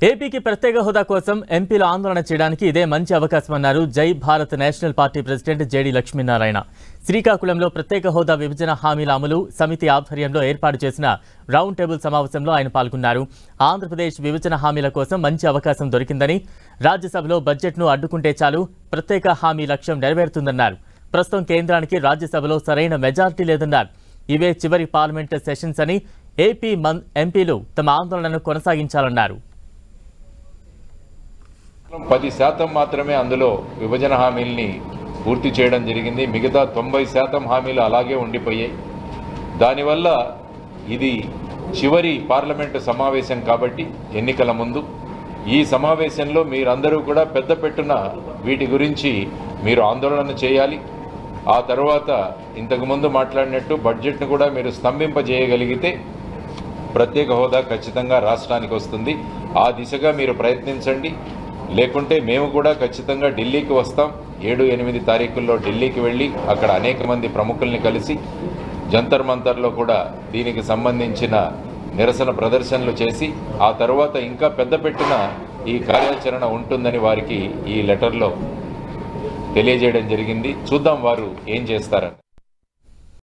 ఏపీకి ప్రత్యేక హోదా కోసం ఎంపీలు ఆందోళన చేయడానికి ఇదే మంచి అవకాశమన్నారు జై Bharat national party president JD Lakshminarayana. శ్రీకాకుళంలో ప్రత్యేక హోదా విభజన హామీల అమలు సమితి ఆధ్వర్యంలో ఏర్పాటు చేసిన రౌండ్ టేబుల్ సమావేశంలో ఆయన పాల్గొన్నారు. ఆంధ్రప్రదేశ్ విభజన హామీల కోసం మంచి అవకాశం దొరికిందని, రాజ్యసభలో బడ్జెట్ను అడ్డుకుంటే చాలు ప్రత్యేక హామీ లక్ష్యం నెరవేరుతుందన్నారు. ప్రస్తుతం కేంద్రానికి రాజ్యసభలో సరైన మెజారిటీ లేదన్నారు. ఇవే చివరి పార్లమెంట్ సెషన్స్ అని ఏపీ ఎంపీలు తమ ఆందోళనను కొనసాగించాలన్నారు. 10% మాత్రమే అందులో విభజన హామీల్ని పూర్తి చేయడం జరిగింది. మిగతా 90% హామీలు అలాగే ఉండిపోయాయి. దానివల్ల ఇది చివరి పార్లమెంటు సమావేశం కాబట్టి ఎన్నికల ముందు ఈ సమావేశంలో మీరందరూ కూడా పెద్ద పెట్టున వీటి గురించి మీరు ఆందోళన చేయాలి. ఆ తర్వాత ఇంతకుముందు మాట్లాడినట్టు బడ్జెట్ను కూడా మీరు స్తంభింపజేయగలిగితే ప్రత్యేక హోదా ఖచ్చితంగా రాష్ట్రానికి వస్తుంది. ఆ దిశగా మీరు ప్రయత్నించండి. లేకుంటే మేము కూడా ఖచ్చితంగా ఢిల్లీకి వస్తాం. 7-8 తారీఖుల్లో ఢిల్లీకి వెళ్ళి అక్కడ అనేక మంది ప్రముఖుల్ని కలిసి జంతర్ మంతర్లో కూడా దీనికి సంబంధించిన నిరసన ప్రదర్శనలు చేసి ఆ తర్వాత ఇంకా పెద్ద పెట్టున ఈ కార్యాచరణ ఉంటుందని వారికి ఈ లెటర్లో తెలియజేయడం జరిగింది. చూద్దాం వారు ఏం చేస్తారని.